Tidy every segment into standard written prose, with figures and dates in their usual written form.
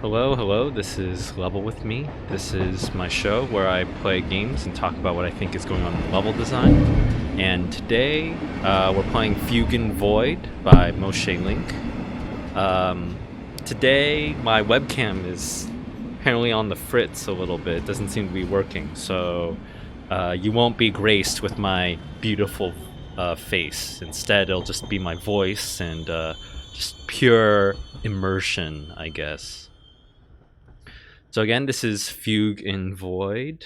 Hello, this is Level With Me. This is my show where I play games and talk about what I think is going on in level design. And today, we're playing Fugue In Void by Moshe Link. Today, my webcam is apparently on the fritz a little bit. It doesn't seem to be working, so you won't be graced with my beautiful face. Instead, it'll just be my voice and just pure immersion, I guess. So again, this is Fugue in Void.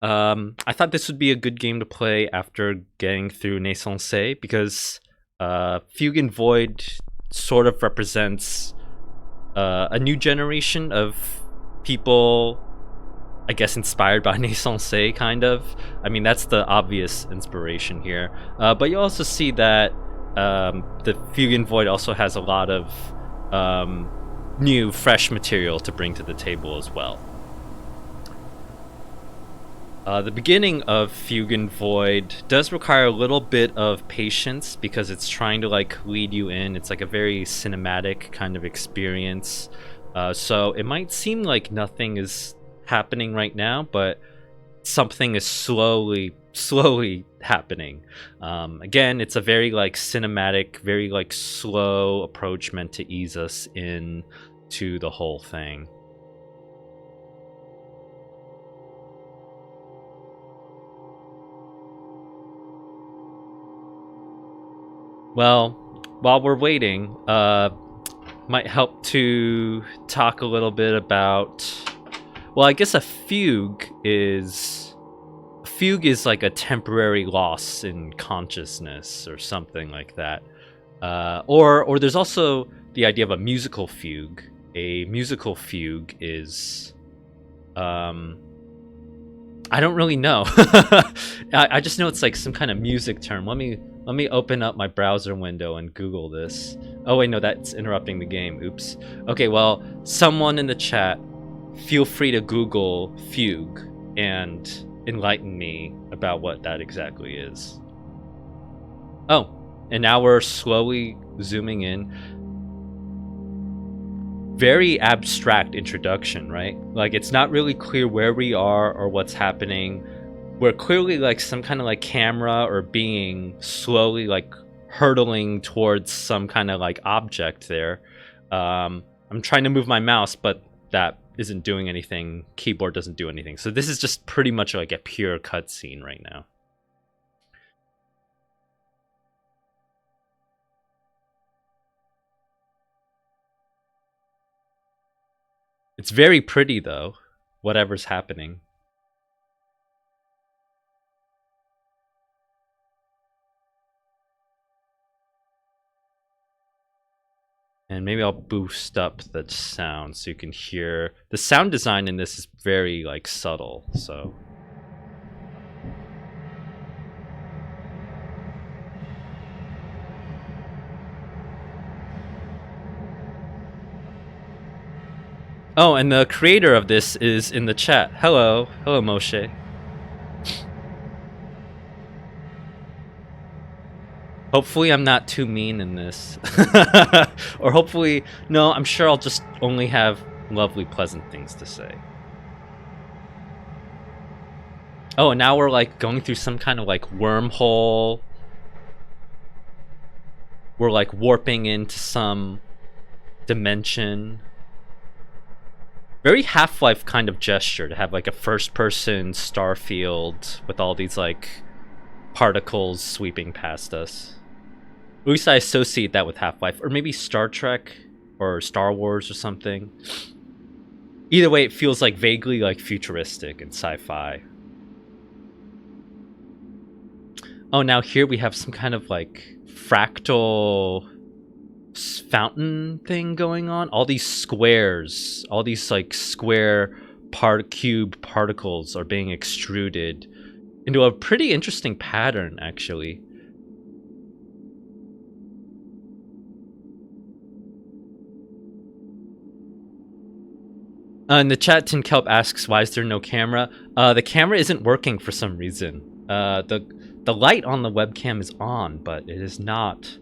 I thought this would be a good game to play after getting through Naissance, because Fugue in Void sort of represents a new generation of people, I guess, inspired by Naissance, kind of. I mean, that's the obvious inspiration here. But you also see that the Fugue in Void also has a lot of new, fresh material to bring to the table as well. The beginning of Fugue in Void does require a little bit of patience because it's trying to lead you in. It's like a very cinematic kind of experience. So it might seem like nothing is happening right now, but something is slowly happening. Again, it's a very cinematic, very slow approach meant to ease us in to the whole thing. Well, while we're waiting, might help to talk a little bit about, well, I guess a fugue is like a temporary loss in consciousness or something like that. Or there's also the idea of a musical fugue. A musical fugue is, I don't really know. I just know it's like some kind of music term. Let me open up my browser window and Google this. Oh wait, no, that's interrupting the game. Oops. Okay, well, someone in the chat, feel free to Google fugue and enlighten me about what that exactly is. Oh, and now we're slowly zooming in. Very abstract introduction, right? Like, it's not really clear where we are or what's happening. We're clearly some kind of camera or being slowly hurtling towards some kind of object there. I'm trying to move my mouse, but that isn't doing anything. Keyboard doesn't do anything. So this is just pretty much a pure cutscene right now. It's very pretty though, whatever's happening. And maybe I'll boost up the sound so you can hear. The sound design in this is very subtle, so. Oh, and the creator of this is in the chat. Hello Moshe. Hopefully I'm not too mean in this. Or hopefully, no, I'm sure I'll just only have lovely, pleasant things to say. Oh, and now we're going through some kind of wormhole. We're warping into some dimension. Very Half-Life kind of gesture to have a first-person star field with all these particles sweeping past us. At least I associate that with Half-Life, or maybe Star Trek or Star Wars or something. Either way, it feels vaguely futuristic and sci-fi. Oh, now here we have some kind of fractal fountain thing going on. All these squares, all these square cube particles are being extruded into a pretty interesting pattern, actually. In the chat, Tin Kelp asks, why is there no camera? The camera isn't working for some reason. The light on the webcam is on, but it is not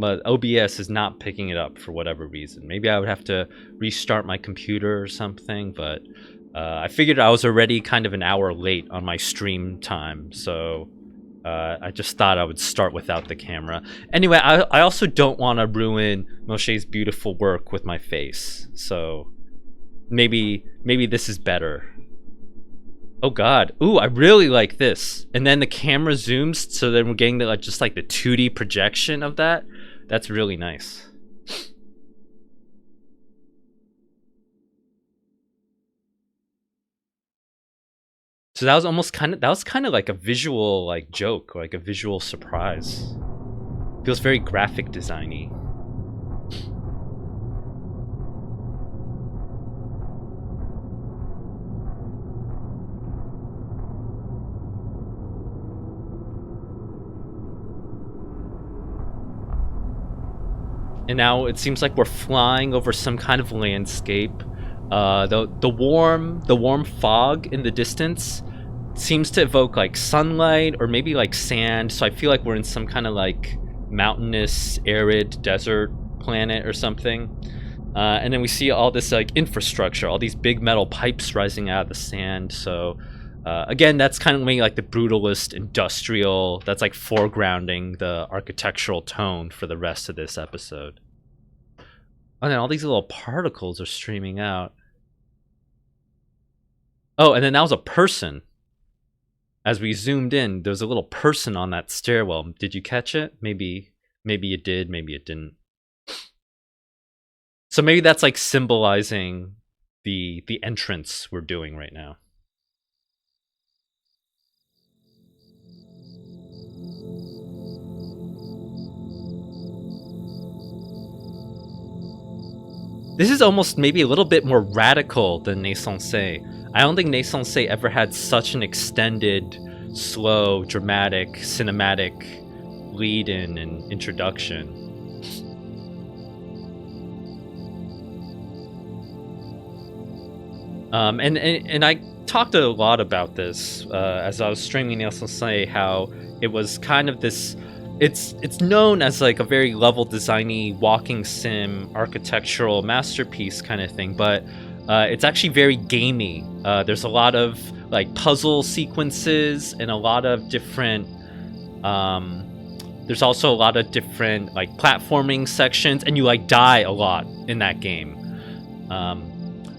but OBS is not picking it up for whatever reason. Maybe I would have to restart my computer or something, but I figured I was already kind of an hour late on my stream time, so I just thought I would start without the camera. Anyway, I also don't want to ruin Moshe's beautiful work with my face, so maybe this is better. Oh god. Ooh, I really like this. And then the camera zooms, so then we're getting the, just like the 2D projection of that. That's really nice. So that was almost kind of like a visual like joke, like a visual surprise. Feels very graphic designy. And now it seems like we're flying over some kind of landscape. The warm fog in the distance seems to evoke like sunlight or maybe like sand. So I feel like we're in some kind of like mountainous, arid desert planet or something. And then we see all this like infrastructure, all these big metal pipes rising out of the sand. So again, that's kind of maybe like the brutalist industrial, that's like foregrounding the architectural tone for the rest of this episode. Oh, and all these little particles are streaming out. Oh, and then that was a person. As we zoomed in, there was a little person on that stairwell. Did you catch it? Maybe you did, maybe it didn't. So maybe that's like symbolizing the entrance we're doing right now. This is almost maybe a little bit more radical than Naissance. I don't think Naissance ever had such an extended, slow, dramatic, cinematic lead-in and introduction. And I talked a lot about this as I was streaming Naissance, how it was kind of this. It's known as like a very level designy walking sim architectural masterpiece kind of thing, but it's actually very gamey. There's a lot of like puzzle sequences and a lot of different there's also a lot of different like platforming sections, and you like die a lot in that game.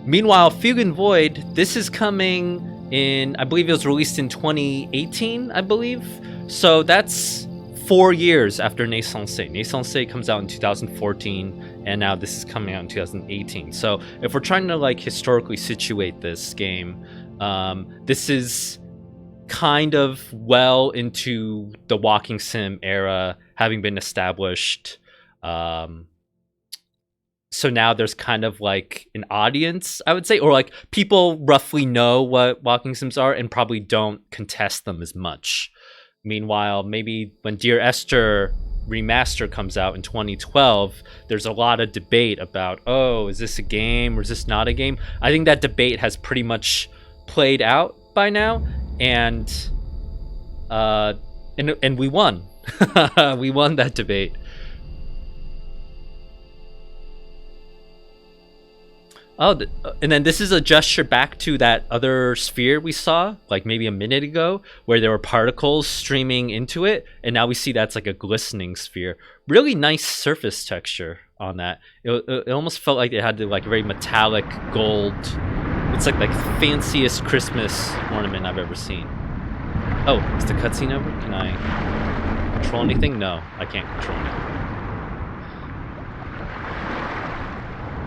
Meanwhile, Fugue In Void, this is coming in, I believe it was released in 2018, I believe. So that's 4 years after Naissance. Naissance comes out in 2014, and now this is coming out in 2018. So if we're trying to like historically situate this game, this is kind of well into the walking sim era, having been established. So now there's kind of like an audience, I would say, or like people roughly know what walking sims are and probably don't contest them as much. Meanwhile, maybe when Dear Esther Remaster comes out in 2012, there's a lot of debate about, oh, is this a game or is this not a game? I think that debate has pretty much played out by now, and we won. We won that debate. Oh, and then this is a gesture back to that other sphere we saw, like maybe a minute ago, where there were particles streaming into it, and now we see that's like a glistening sphere. Really nice surface texture on that. It almost felt like it had the like very metallic gold. It's like fanciest Christmas ornament I've ever seen. Oh, is the cutscene over? Can I control anything? No, I can't control anything.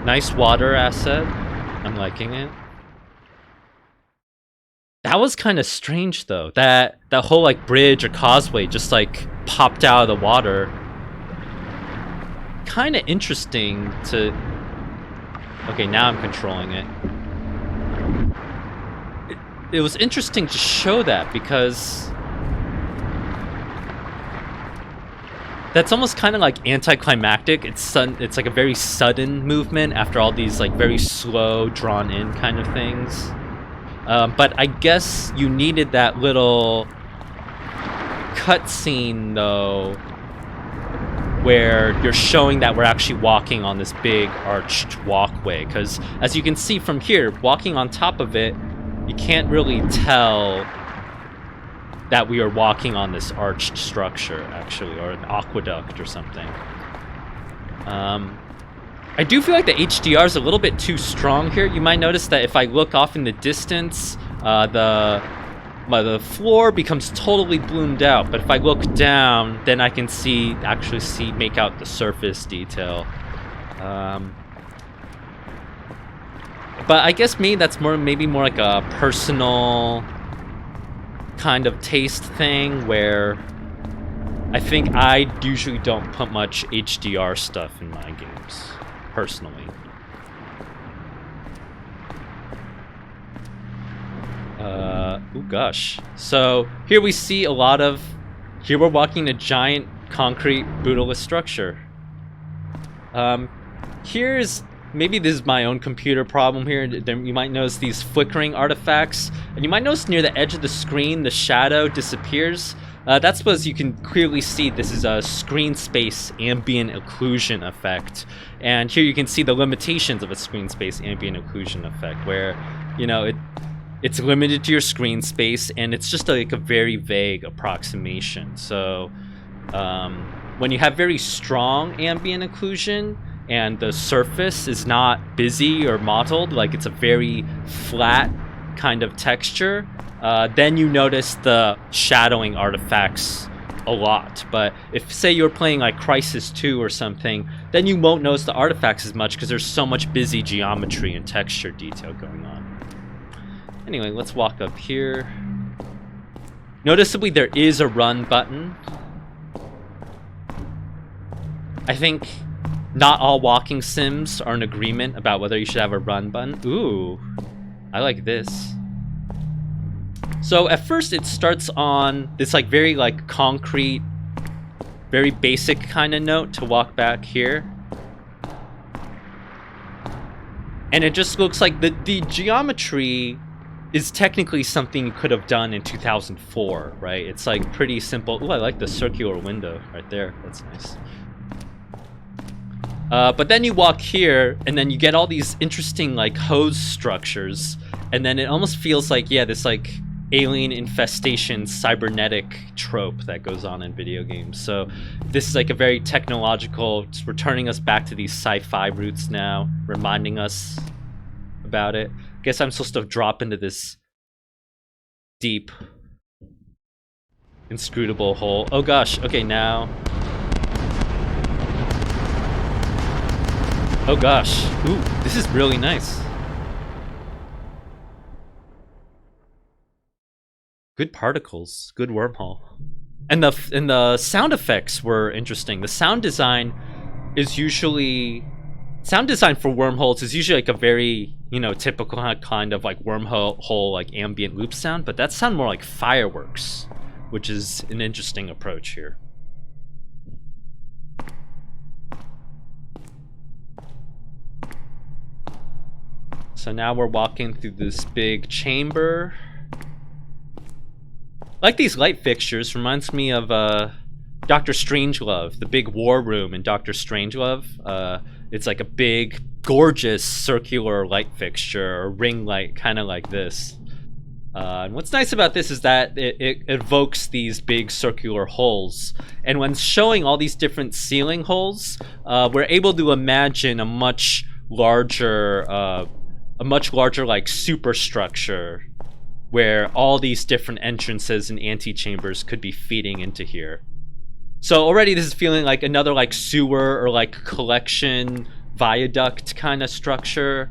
Nice water asset. I'm liking it. That was kind of strange though. That whole like bridge or causeway just like popped out of the water. Kind of interesting to... Okay, now I'm controlling it. It was interesting to show that because that's almost kind of like anticlimactic. It's like a very sudden movement after all these like very slow, drawn in kind of things. But I guess you needed that little cutscene though where you're showing that we're actually walking on this big arched walkway. Because as you can see from here, walking on top of it, you can't really tell that we are walking on this arched structure, actually, or an aqueduct or something. I do feel like the HDR is a little bit too strong here. You might notice that if I look off in the distance, the floor becomes totally bloomed out. But if I look down, then I can make out the surface detail. But I guess that's maybe more like a personal kind of taste thing, where I think I usually don't put much HDR stuff in my games, personally. Oh gosh. So here we see a lot of... Here we're walking a giant concrete brutalist structure. Here's... Maybe this is my own computer problem here. You might notice these flickering artifacts. And you might notice near the edge of the screen, the shadow disappears. That's because you can clearly see this is a screen space ambient occlusion effect. And here you can see the limitations of a screen space ambient occlusion effect, where, you know, it's limited to your screen space, and it's just like a very vague approximation. So when you have very strong ambient occlusion, and the surface is not busy or mottled, like it's a very flat kind of texture, then you notice the shadowing artifacts a lot. But if, say, you're playing like Crysis 2 or something, then you won't notice the artifacts as much because there's so much busy geometry and texture detail going on. Anyway, let's walk up here. Noticeably, there is a run button. I think not all walking sims are in agreement about whether you should have a run button. Ooh, I like this. So at first it starts on this like very like concrete, very basic kind of note to walk back here. And it just looks like the geometry is technically something you could have done in 2004, right? It's like pretty simple. Ooh, I like the circular window right there. That's nice. But then you walk here, and then you get all these interesting like hose structures, and then it almost feels like, yeah, this like alien infestation cybernetic trope that goes on in video games. So this is like a very technological, it's returning us back to these sci-fi roots now, reminding us about it. I guess I'm supposed to drop into this deep, inscrutable hole. Oh gosh, okay, now. Oh gosh, ooh, this is really nice. Good particles, good wormhole. And the sound effects were interesting. The sound design is usually... Sound design for wormholes is usually like a very, you know, typical kind of like wormhole, like ambient loop sound, but that sound more like fireworks, which is an interesting approach here. So now we're walking through this big chamber. I like these light fixtures. Reminds me of Dr. Strangelove, the big war room in Dr. Strangelove. It's like a big, gorgeous circular light fixture, or ring light, kind of like this. And what's nice about this is that it evokes these big circular holes. And when showing all these different ceiling holes, we're able to imagine a much larger like superstructure where all these different entrances and antechambers could be feeding into here. So already this is feeling like another like sewer or like collection viaduct kind of structure.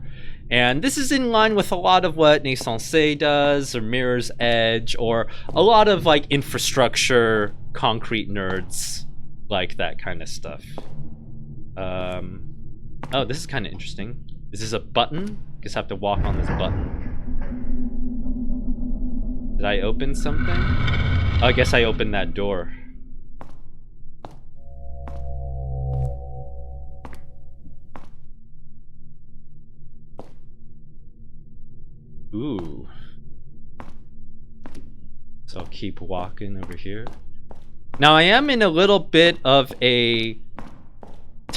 And this is in line with a lot of what Naissance does, or Mirror's Edge, or a lot of like infrastructure concrete nerds like that kind of stuff. Oh, this is kind of interesting. Is this a button? Guess I have to walk on this button. Did I open something? Oh, I guess I opened that door. Ooh. So I'll keep walking over here. Now I am in a little bit of a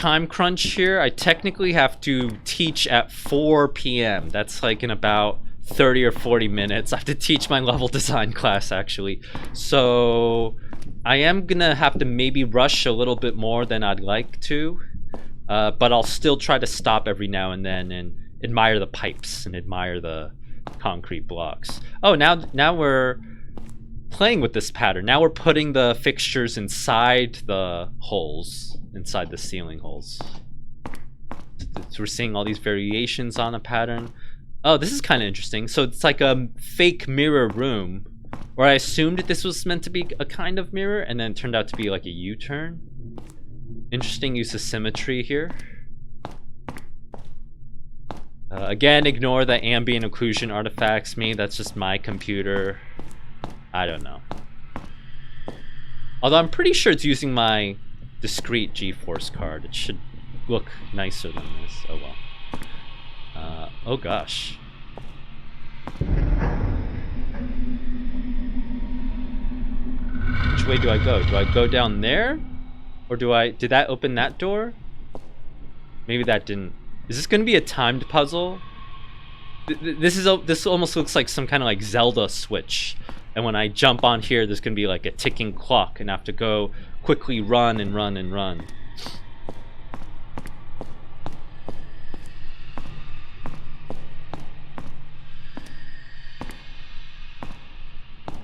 time crunch here. I technically have to teach at 4 p.m. That's like in about 30 or 40 minutes. I have to teach my level design class, actually. So I am gonna have to maybe rush a little bit more than I'd like to. But I'll still try to stop every now and then and admire the pipes and admire the concrete blocks. Oh, now we're playing with this pattern. Now we're putting the fixtures inside the holes, inside the ceiling holes. So we're seeing all these variations on a pattern. Oh, this is kind of interesting. So it's like a fake mirror room, where I assumed that this was meant to be a kind of mirror, and then it turned out to be like a U-turn. Interesting use of symmetry here. Again, ignore the ambient occlusion artifacts. Maybe that's just my computer. I don't know. Although I'm pretty sure it's using my discrete GeForce card. It should look nicer than this. Oh well. Oh gosh. Which way do I go? Do I go down there? Or did that open that door? Maybe that didn't. Is this gonna be a timed puzzle? This almost looks like some kind of like Zelda switch. And when I jump on here, there's gonna be like a ticking clock and I have to go quickly run and run and run.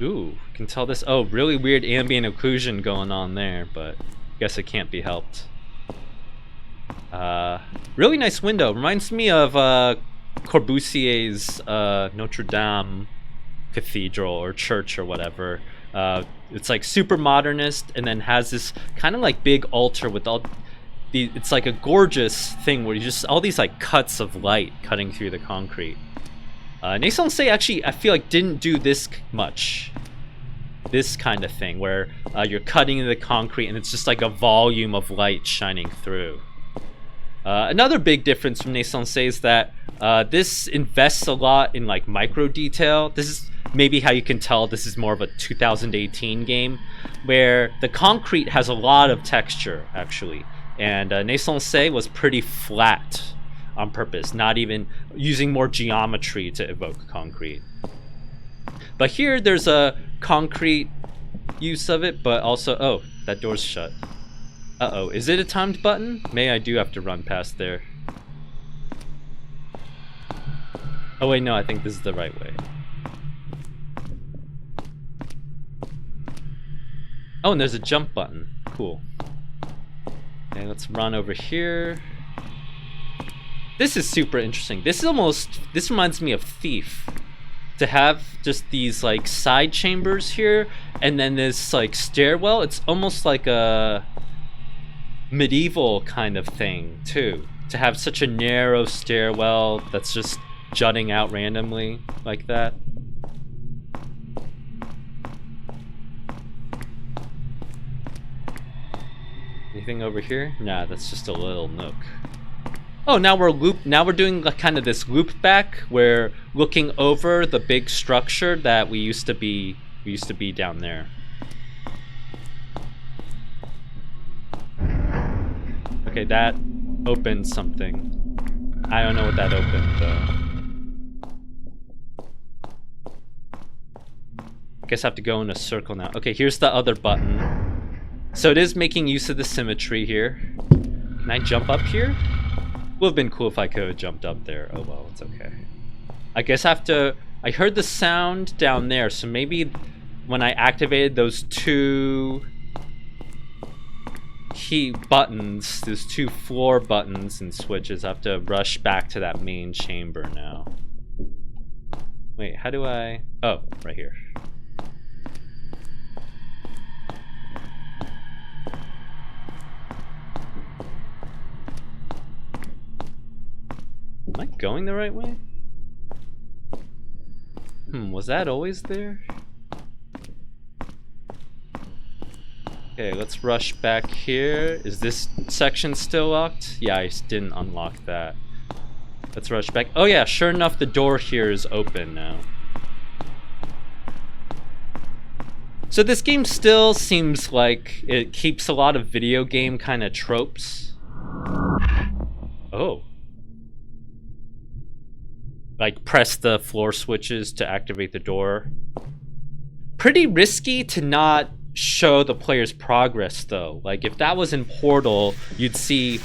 Ooh, you can tell this. Oh, really weird ambient occlusion going on there, but guess it can't be helped. Really nice window. Reminds me of Corbusier's Notre Dame Cathedral or church or whatever. It's like super modernist and then has this kind of like big altar with all the. It's like a gorgeous thing where you just all these like cuts of light cutting through the concrete. Naissance actually, I feel like didn't do this much. This kind of thing where you're cutting into the concrete and it's just like a volume of light shining through. Another big difference from Naissance is that this invests a lot in like micro detail. This is maybe how you can tell this is more of a 2018 game, where the concrete has a lot of texture actually, and Naissance was pretty flat on purpose, not even using more geometry to evoke concrete. But here there's a concrete use of it, but also, oh, that door's shut. Uh-oh, is it a timed button? Maybe I do have to run past there. Oh wait, no, I think this is the right way. Oh, and there's a jump button. Cool. Okay, let's run over here. This is super interesting. This reminds me of Thief. To have just these like side chambers here and then this like stairwell, it's almost like a medieval kind of thing too. To have such a narrow stairwell that's just jutting out randomly like that. Anything over here? Nah, that's just a little nook. Oh, now we're doing like kind of this loop back where looking over the big structure that we used to be down there. Okay, that opened something. I don't know what that opened though. I guess I have to go in a circle now. Okay, here's the other button. So it is making use of the symmetry here. Can I jump up here? Would have been cool if I could have jumped up there. Oh well, it's okay. I guess I heard the sound down there, so maybe when I activated those two key buttons, those two floor buttons and switches, I have to rush back to that main chamber now. Wait, how do I... Oh, right here. Am I going the right way? Was that always there? Okay, let's rush back here. Is this section still locked? Yeah, I didn't unlock that. Let's rush back. Oh yeah, sure enough, the door here is open now. So this game still seems like it keeps a lot of video game kind of tropes. Oh. Like, press the floor switches to activate the door. Pretty risky to not show the player's progress, though. Like, if that was in Portal, you'd see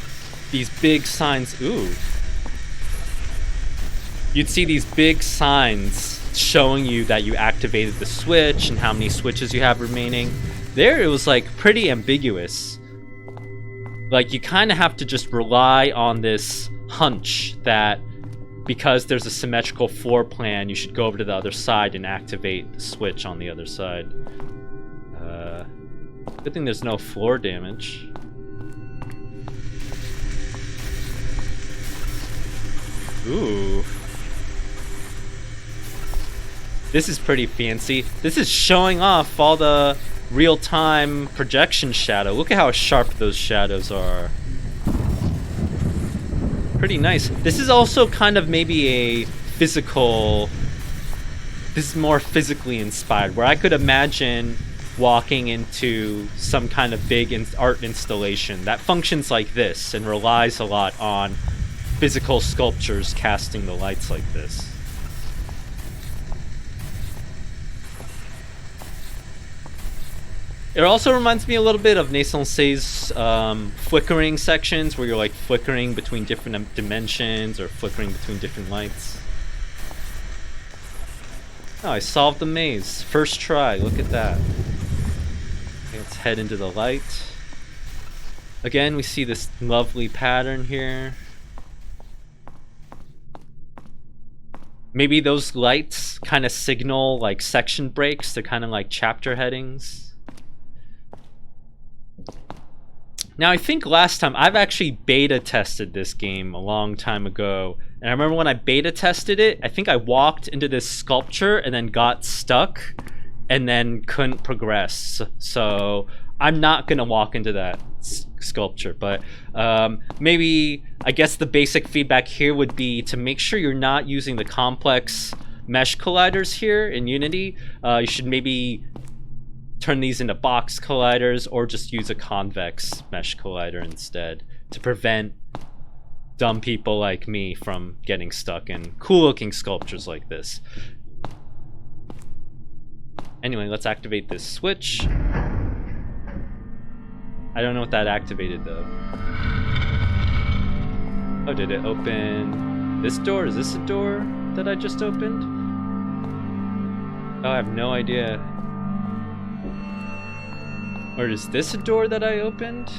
these big signs. Ooh. You'd see these big signs showing you that you activated the switch and how many switches you have remaining. There, it was, like, pretty ambiguous. Like, you kind of have to just rely on this hunch that because there's a symmetrical floor plan, you should go over to the other side and activate the switch on the other side. Good thing there's no floor damage. Ooh. This is pretty fancy. This is showing off all the real-time projection shadow. Look at how sharp those shadows are. Pretty nice. This is also kind of maybe a physical... This is more physically inspired, where I could imagine walking into some kind of big art installation that functions like this and relies a lot on physical sculptures casting the lights like this. It also reminds me a little bit of Naissance flickering sections, where you're like flickering between different dimensions or flickering between different lights. Oh, I solved the maze. First try, look at that. Okay, let's head into the light. Again, we see this lovely pattern here. Maybe those lights kind of signal like section breaks. They're kind of like chapter headings. Now, I think last time, I've actually beta tested this game a long time ago. And I remember when I beta tested it, I think I walked into this sculpture and then got stuck and then couldn't progress. So I'm not going to walk into that sculpture. But maybe, I guess the basic feedback here would be to make sure you're not using the complex mesh colliders here in Unity. You should maybe turn these into box colliders or just use a convex mesh collider instead to prevent dumb people like me from getting stuck in cool looking sculptures like this. Anyway, let's activate this switch. I don't know what that activated though. Oh, did it open this door? Is this a door that I just opened? Oh, I have no idea. Or is this a door that I opened?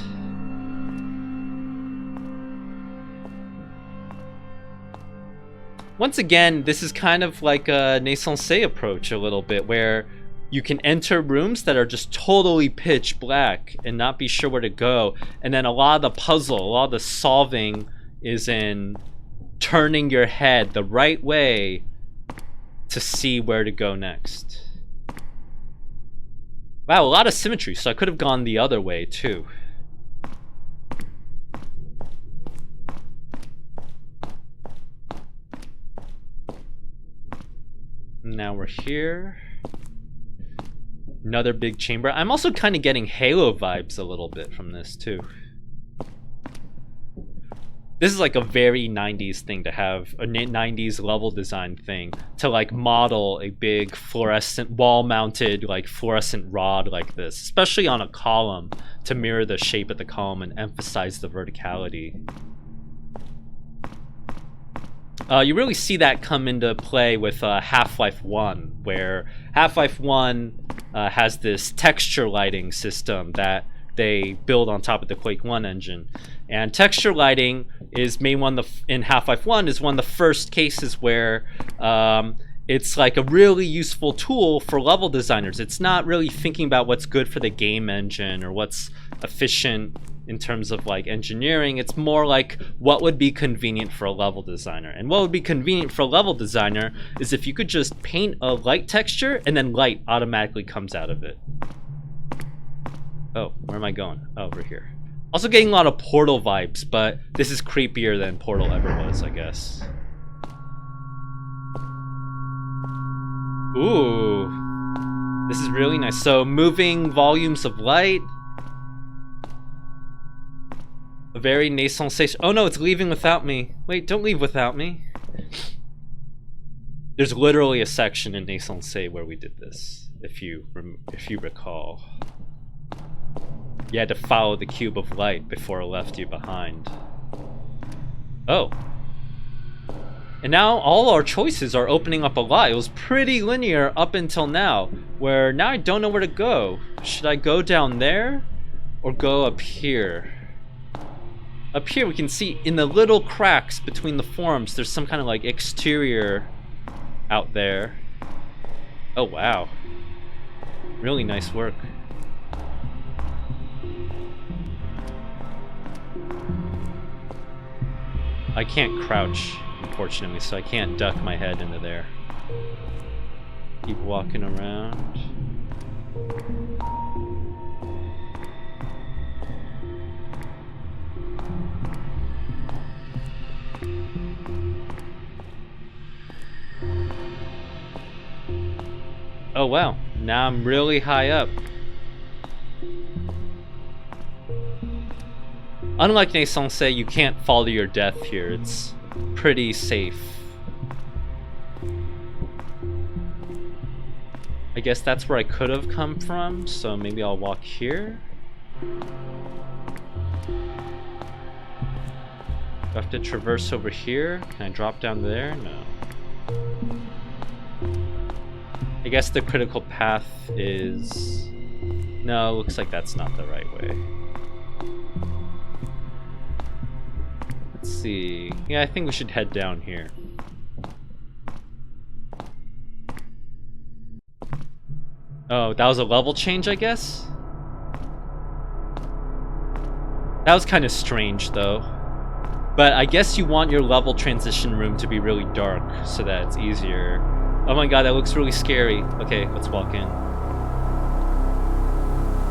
Once again, this is kind of like a Naissance approach a little bit, where you can enter rooms that are just totally pitch black and not be sure where to go. And then a lot of the puzzle, a lot of the solving is in turning your head the right way to see where to go next. Wow, a lot of symmetry, so I could have gone the other way too. Now we're here. Another big chamber. I'm also kind of getting Halo vibes a little bit from this too. This is like a very 90s thing to have, a 90s level design thing, to like model a big fluorescent, wall-mounted like fluorescent rod like this, especially on a column, to mirror the shape of the column and emphasize the verticality. You really see that come into play with Half-Life 1, where Half-Life 1 has this texture lighting system that they build on top of the Quake 1 engine. And texture lighting is in Half-Life 1 is one of the first cases where it's like a really useful tool for level designers. It's not really thinking about what's good for the game engine or what's efficient in terms of like engineering. It's more like what would be convenient for a level designer. And what would be convenient for a level designer is if you could just paint a light texture and then light automatically comes out of it. Oh, where am I going? Oh, over here. Also getting a lot of Portal vibes, but this is creepier than Portal ever was, I guess. Ooh. This is really nice. So moving volumes of light. A very nascent station. Oh no, it's leaving without me. Wait, don't leave without me. There's literally a section in Nascent Say where we did this, if you recall. You had to follow the cube of light before it left you behind. Oh. And now all our choices are opening up a lot. It was pretty linear up until now, where now I don't know where to go. Should I go down there or go up here? Up here we can see in the little cracks between the forms, there's some kind of like exterior out there. Oh wow. Really nice work. I can't crouch, unfortunately, so I can't duck my head into there. Keep walking around. Oh wow, now I'm really high up. Unlike Nascent Say, you can't fall to your death here. It's pretty safe. I guess that's where I could have come from, so maybe I'll walk here. Do I have to traverse over here? Can I drop down there? No. I guess the critical path is... No, it looks like that's not the right way. Let's see. Yeah, I think we should head down here. Oh, that was a level change, I guess? That was kind of strange, though. But I guess you want your level transition room to be really dark so that it's easier. Oh my god, that looks really scary. Okay, let's walk in.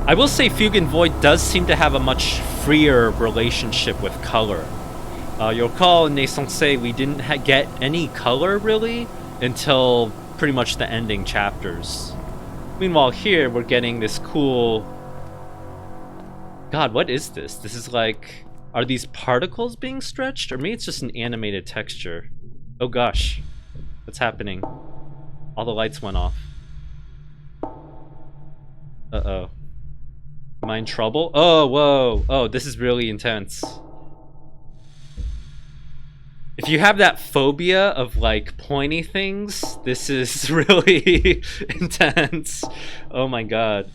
I will say Fugue In Void does seem to have a much freer relationship with color. You'll recall in Nascent Say we didn't get any color, really, until pretty much the ending chapters. Meanwhile here, we're getting this cool... God, what is this? This is like... Are these particles being stretched? Or maybe it's just an animated texture. Oh gosh. What's happening? All the lights went off. Uh-oh. Am I in trouble? Oh, whoa. Oh, this is really intense. If you have that phobia of, like, pointy things, this is really intense. Oh my god.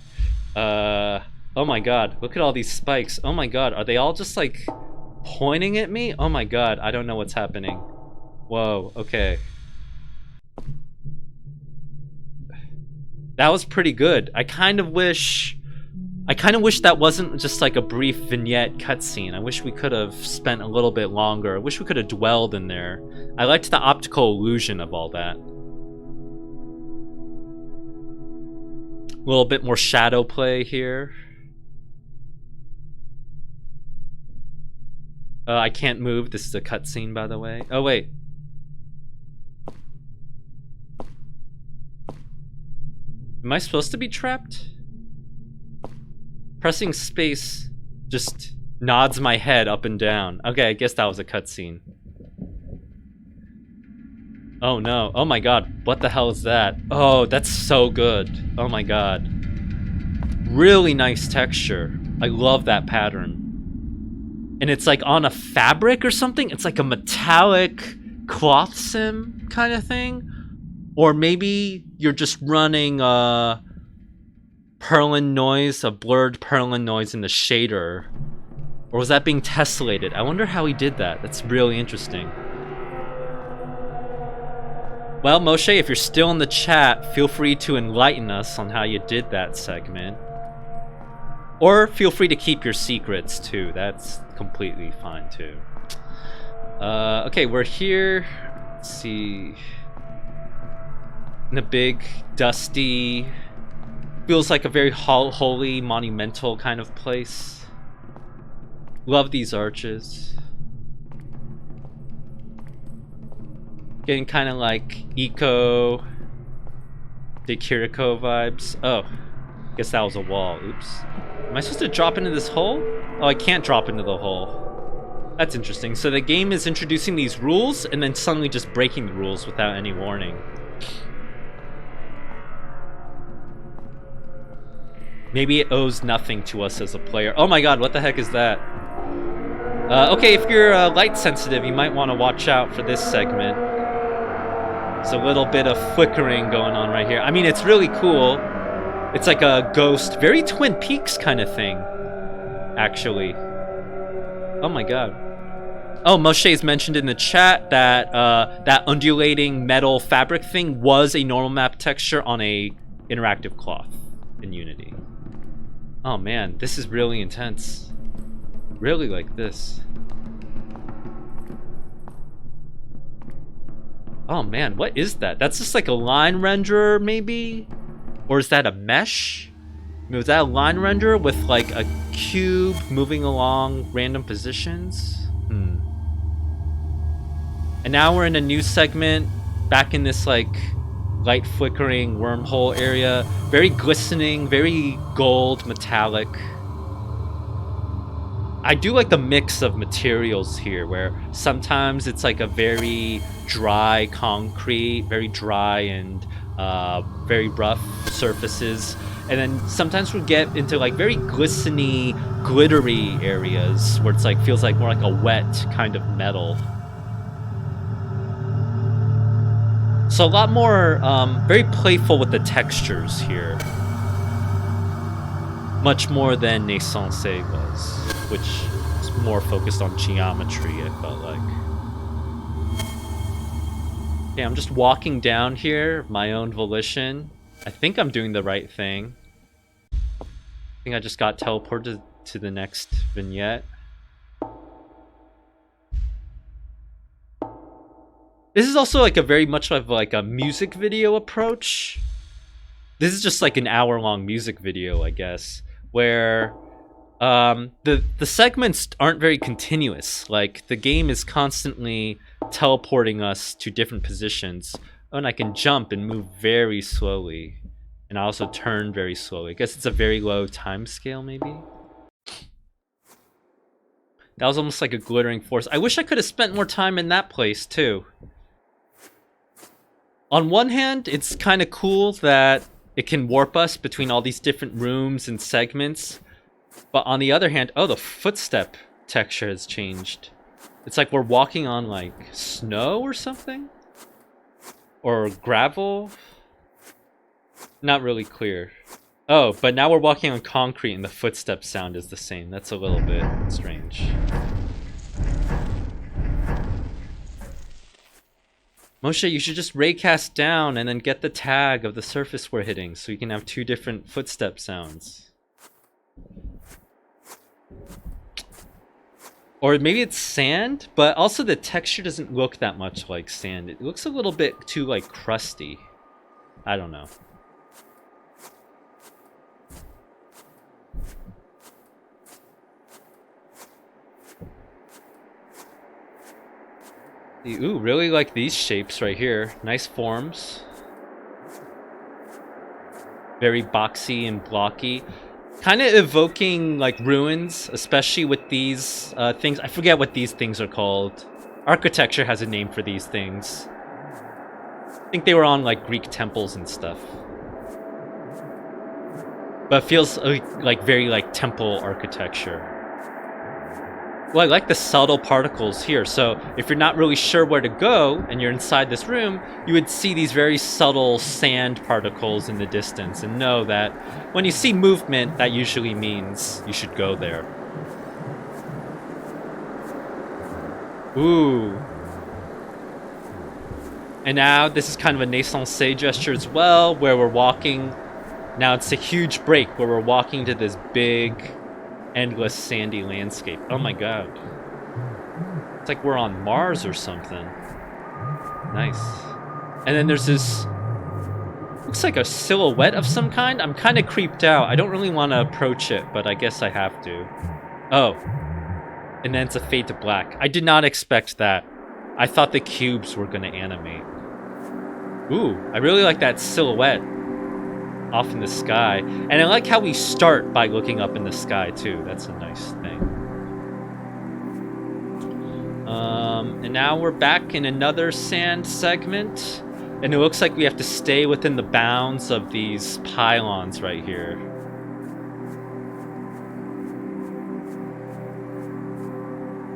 Oh my god. Look at all these spikes. Oh my god. Are they all just, like, pointing at me? Oh my god. I don't know what's happening. Whoa. Okay. That was pretty good. I kind of wish that wasn't just like a brief vignette cutscene. I wish we could have spent a little bit longer. I wish we could have dwelled in there. I liked the optical illusion of all that. A little bit more shadow play here. I can't move. This is a cutscene, by the way. Oh, wait. Am I supposed to be trapped? Pressing space just nods my head up and down. Okay, I guess that was a cutscene. Oh no. Oh my god. What the hell is that? Oh, that's so good. Oh my god. Really nice texture. I love that pattern. And it's like on a fabric or something? It's like a metallic cloth sim kind of thing? Or maybe you're just running Perlin noise, a blurred Perlin noise in the shader. Or was that being tessellated? I wonder how he did that. That's really interesting. Well, Moshe, if you're still in the chat, feel free to enlighten us on how you did that segment. Or feel free to keep your secrets, too. That's completely fine, too. Okay, we're here. Let's see... in a big, dusty, feels like a very holy, monumental kind of place. Love these arches. Getting kind of like Eco, De Kiriko vibes. Oh, guess that was a wall. Oops. Am I supposed to drop into this hole? Oh, I can't drop into the hole. That's interesting. So the game is introducing these rules and then suddenly just breaking the rules without any warning. Maybe it owes nothing to us as a player. Oh my god, what the heck is that? Okay, if you're light sensitive, you might want to watch out for this segment. There's a little bit of flickering going on right here. I mean, it's really cool. It's like a ghost, very Twin Peaks kind of thing, actually. Oh my god. Oh, Moshe's mentioned in the chat that that undulating metal fabric thing was a normal map texture on a interactive cloth in Unity. Oh man, this is really intense. Really like this. Oh man, what is that? That's just like a line renderer, maybe? Or is that a mesh? I mean, was that a line renderer with like a cube moving along random positions? And now we're in a new segment, back in this like light flickering wormhole area. Very glistening, very gold, metallic. I do like the mix of materials here, where sometimes it's like a very dry concrete, very dry and very rough surfaces. And then sometimes we get into like very glistening, glittery areas where it's like feels like more like a wet kind of metal. So a lot more, very playful with the textures here. Much more than Naissance was, which is more focused on geometry, I felt like. Okay, I'm just walking down here, my own volition. I think I'm doing the right thing. I think I just got teleported to the next vignette. This is also like a very much of like a music video approach. This is just like an hour-long music video, I guess, where the segments aren't very continuous. Like the game is constantly teleporting us to different positions. Oh, and I can jump and move very slowly, and I also turn very slowly. I guess it's a very low time scale, maybe. That was almost like a glittering forest. I wish I could have spent more time in that place too. On one hand, it's kind of cool that it can warp us between all these different rooms and segments. But on the other hand, oh, the footstep texture has changed. It's like we're walking on like snow or something? Or gravel? Not really clear. Oh, but now we're walking on concrete and the footstep sound is the same. That's a little bit strange. Moshe, you should just raycast down and then get the tag of the surface we're hitting so you can have two different footstep sounds. Or maybe it's sand, but also the texture doesn't look that much like sand. It looks a little bit too like crusty. I don't know. Ooh, really like these shapes right here. Nice forms. Very boxy and blocky. Kind of evoking like ruins, especially with these things. I forget what these things are called. Architecture has a name for these things. I think they were on like Greek temples and stuff. But it feels like very like temple architecture. Well, I like the subtle particles here. So if you're not really sure where to go and you're inside this room, you would see these very subtle sand particles in the distance and know that when you see movement, that usually means you should go there. Ooh. And now this is kind of a naissance gesture as well, where we're walking. Now it's a huge break where we're walking to this big, endless sandy landscape. Oh my god. It's like we're on Mars or something. Nice. And then there's this, looks like a silhouette of some kind. I'm kind of creeped out. I don't really want to approach it, but I guess I have to. Oh. And then it's a fade to black. I did not expect that. I thought the cubes were going to animate. Ooh, I really like that silhouette off in the sky. And I like how we start by looking up in the sky too. That's a nice thing. And now we're back in another sand segment. And it looks like we have to stay within the bounds of these pylons right here.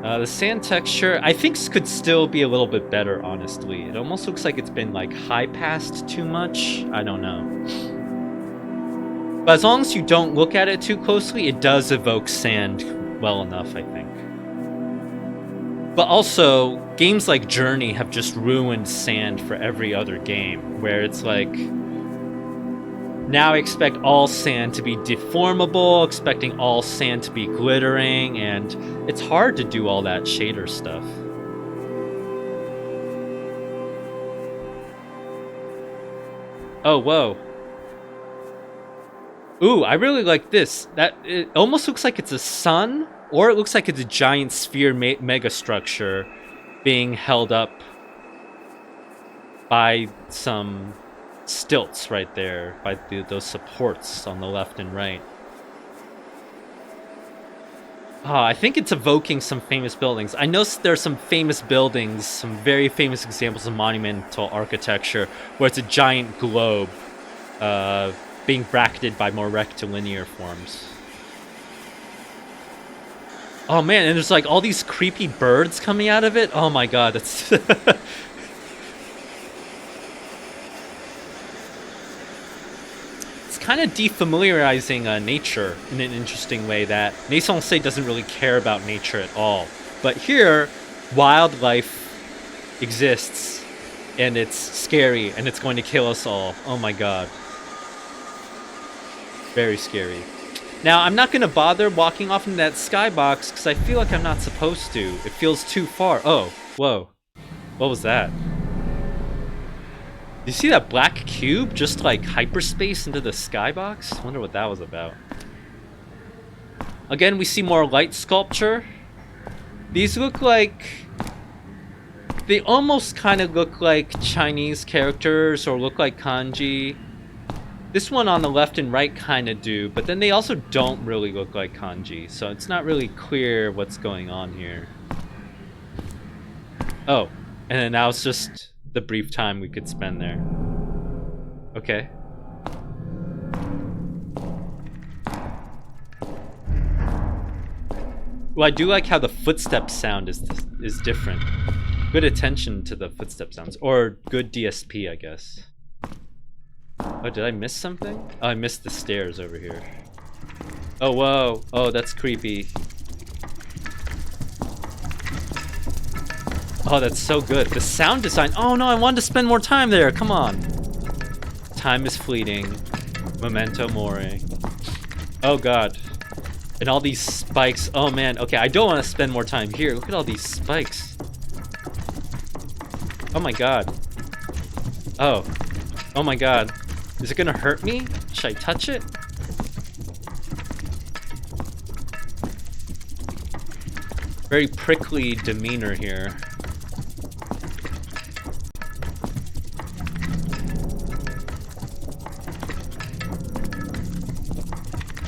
The sand texture, I think, could still be a little bit better, honestly. It almost looks like it's been, like, high-passed too much. I don't know. But as long as you don't look at it too closely, it does evoke sand well enough, I think. But also, games like Journey have just ruined sand for every other game, where it's like, now I expect all sand to be deformable, expecting all sand to be glittering, and it's hard to do all that shader stuff. Oh, whoa. Ooh, I really like this. It almost looks like it's a sun, or it looks like it's a giant sphere megastructure being held up by some stilts right there, by those supports on the left and right. Oh, I think it's evoking some famous buildings. I know there's some famous buildings, some very famous examples of monumental architecture, where it's a giant globe being bracketed by more rectilinear forms. Oh man, and there's like all these creepy birds coming out of it. Oh my god, that's... It's kind of defamiliarizing nature in an interesting way that Naissance doesn't really care about nature at all. But here, wildlife exists, and it's scary, and it's going to kill us all. Oh my god. Very scary. Now, I'm not going to bother walking off into that skybox because I feel like I'm not supposed to. It feels too far. Oh, whoa. What was that? You see that black cube just like hyperspace into the skybox? Wonder what that was about. Again, we see more light sculpture. These look like... They almost kind of look like Chinese characters or look like kanji. This one on the left and right kind of do, but then they also don't really look like kanji, so it's not really clear what's going on here. Oh, and then now it's just the brief time we could spend there. Okay. Well, I do like how the footstep sound is different. Good attention to the footstep sounds, or good DSP, I guess. Oh, did I miss something? Oh, I missed the stairs over here. Oh, whoa. Oh, that's creepy. Oh, that's so good. The sound design. Oh, no, I wanted to spend more time there. Come on. Time is fleeting. Memento mori. Oh, God. And all these spikes. Oh, man. Okay, I don't want to spend more time here. Look at all these spikes. Oh, my God. Oh. Oh, my God. Is it gonna hurt me? Should I touch it? Very prickly demeanor here.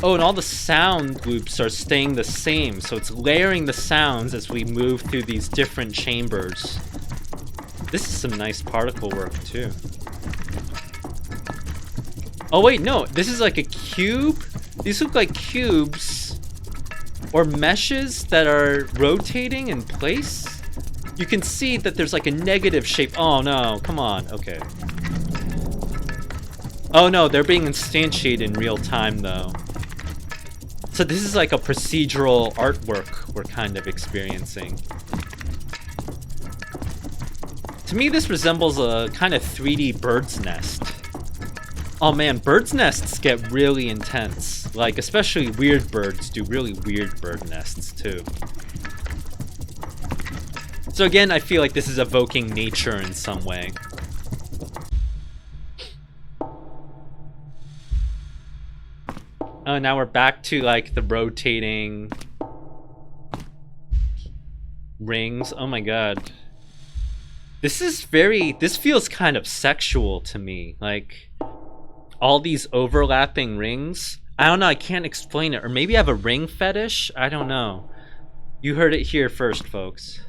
Oh, and all the sound loops are staying the same, so it's layering the sounds as we move through these different chambers. This is some nice particle work, too. Oh wait, no, this is like a cube? These look like cubes or meshes that are rotating in place. You can see that there's like a negative shape. Oh no, come on, okay. Oh no, they're being instantiated in real time though. So this is like a procedural artwork we're kind of experiencing. To me, this resembles a kind of 3D bird's nest. Oh man, birds' nests get really intense. Like, especially weird birds do really weird bird nests, too. So again, I feel like this is evoking nature in some way. Oh, now we're back to, like, the rotating rings. Oh my god. This feels kind of sexual to me. Like... all these overlapping rings. I don't know, I can't explain it. Or maybe I have a ring fetish? I don't know. You heard it here first, folks.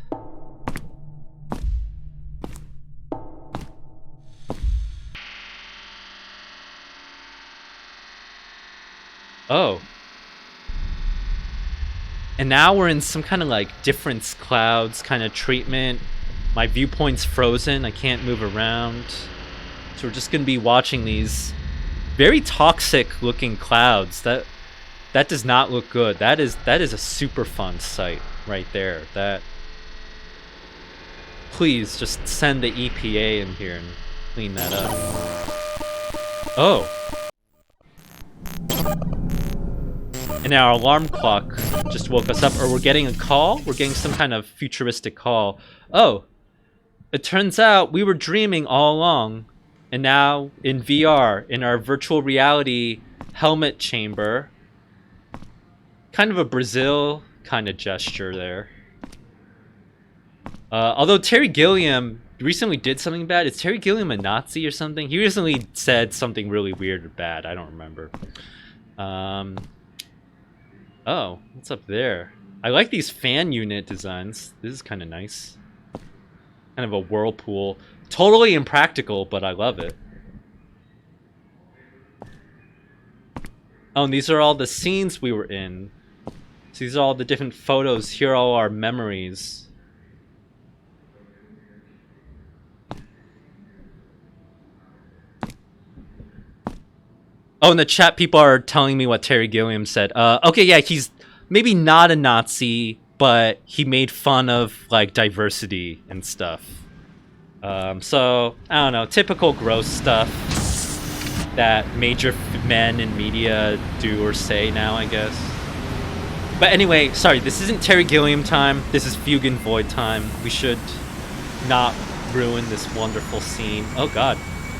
Oh. And now we're in some kind of like difference clouds kind of treatment. My viewpoint's frozen. I can't move around. So we're just going to be watching these very toxic looking clouds. That does not look good. That is a super fun sight right there. That please just send the EPA in here and clean that up. Oh. And our alarm clock just woke us up, or we're getting a call? We're getting some kind of futuristic call. Oh, it turns out we were dreaming all along, and now in VR, in our virtual reality helmet chamber. Kind of a Brazil kind of gesture there. Although Terry Gilliam recently did something bad. Is Terry Gilliam a Nazi or something? He recently said something really weird or bad. I don't remember. Oh, what's up there? I like these fan unit designs. This is kind of nice. Kind of a whirlpool. Totally impractical, but I love it. Oh, and these are all the scenes we were in. So these are all the different photos. Here are all our memories. Oh, in the chat, people are telling me what Terry Gilliam said. Okay, yeah, he's maybe not a Nazi, but he made fun of, like, diversity and stuff. So, I don't know, typical gross stuff that major men in media do or say now, I guess. But anyway, sorry, this isn't Terry Gilliam time. This is Fugue In Void time. We should not ruin this wonderful scene. Oh, God.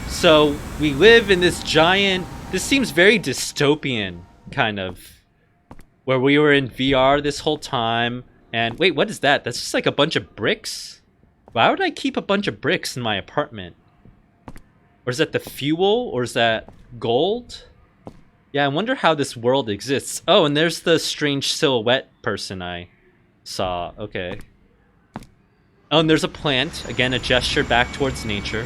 So, we live in this giant... This seems very dystopian, kind of. Where we were in VR this whole time. And wait, what is that? That's just like a bunch of bricks? Why would I keep a bunch of bricks in my apartment? Or is that the fuel? Or is that gold? Yeah, I wonder how this world exists. Oh, and there's the strange silhouette person I saw. Okay. Oh, and there's a plant. Again, a gesture back towards nature.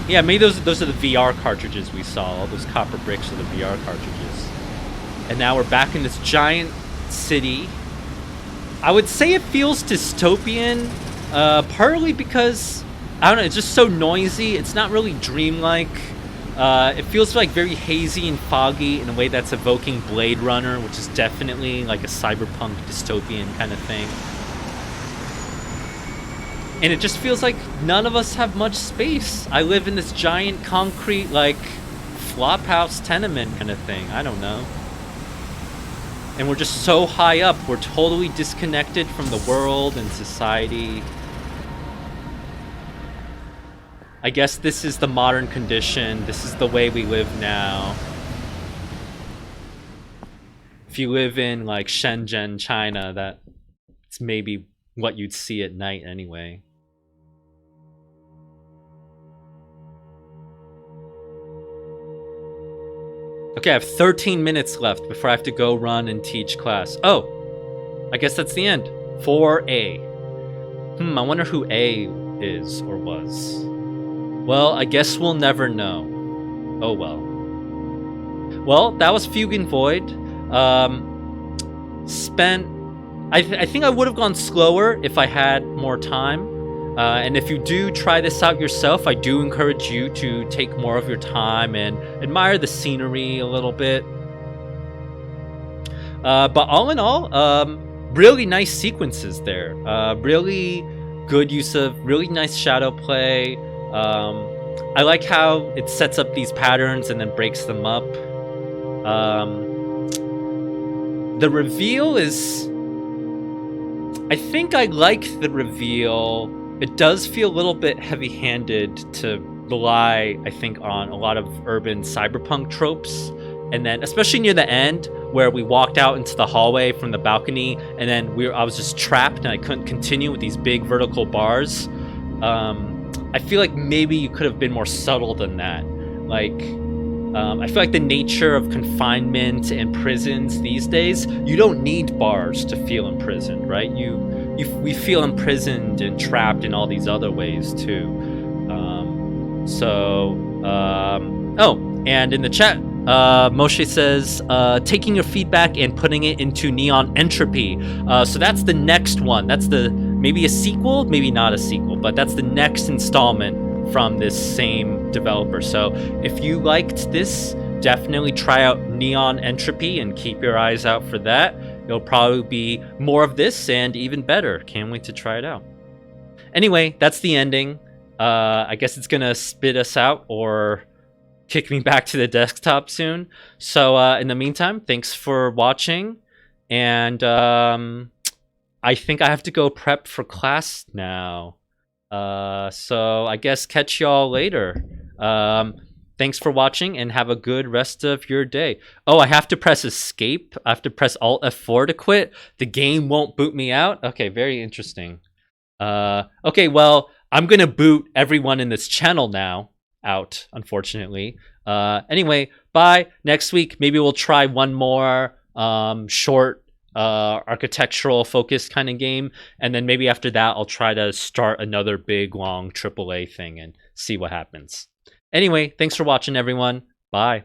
Yeah, maybe those are the VR cartridges we saw. All those copper bricks are the VR cartridges. And now we're back in this giant city. I would say it feels dystopian, partly because, I don't know, it's just so noisy. It's not really dreamlike. It feels like very hazy and foggy in a way that's evoking Blade Runner, which is definitely like a cyberpunk dystopian kind of thing. And it just feels like none of us have much space. I live in this giant concrete, like, flophouse tenement kind of thing. I don't know. And we're just so high up. We're totally disconnected from the world and society. I guess this is the modern condition. This is the way we live now. If you live in, like, Shenzhen, China, that's maybe what you'd see at night anyway. Okay, I have 13 minutes left before I have to go run and teach class. Oh, I guess that's the end. 4A. I wonder who A is or was. Well, I guess we'll never know. Oh well. Well, that was Fugue In Void. I think I would have gone slower if I had more time. And if you do try this out yourself, I do encourage you to take more of your time and admire the scenery a little bit. But all in all, really nice sequences there. Really good use of really nice shadow play. I like how it sets up these patterns and then breaks them up. The reveal is... I think I like the reveal. It does feel a little bit heavy-handed to rely, I think, on a lot of urban cyberpunk tropes. And then, especially near the end, where we walked out into the hallway from the balcony, and then I was just trapped and I couldn't continue with these big vertical bars. I feel like maybe you could have been more subtle than that. Like, I feel like the nature of confinement and prisons these days, you don't need bars to feel imprisoned, right? We feel imprisoned and trapped in all these other ways too. Oh, and in the chat, Moshe says, taking your feedback and putting it into Neon Entropy. So that's the next one. That's the maybe a sequel, maybe not a sequel, but that's the next installment from this same developer. So if you liked this, definitely try out Neon Entropy and keep your eyes out for that. It'll probably be more of this and even better. Can't wait to try it out. Anyway, that's the ending. I guess it's gonna spit us out or kick me back to the desktop soon. So in the meantime, thanks for watching, and I think I have to go prep for class now. So I guess catch y'all later. Thanks for watching and have a good rest of your day. Oh, I have to press escape. I have to press Alt F4 to quit. The game won't boot me out. Okay, very interesting. Okay, well, I'm gonna boot everyone in this channel now out, unfortunately. Anyway, bye. Next week, maybe we'll try one more short architectural focused kind of game, and then maybe after that I'll try to start another big long AAA thing and see what happens. Anyway, thanks for watching, everyone. Bye.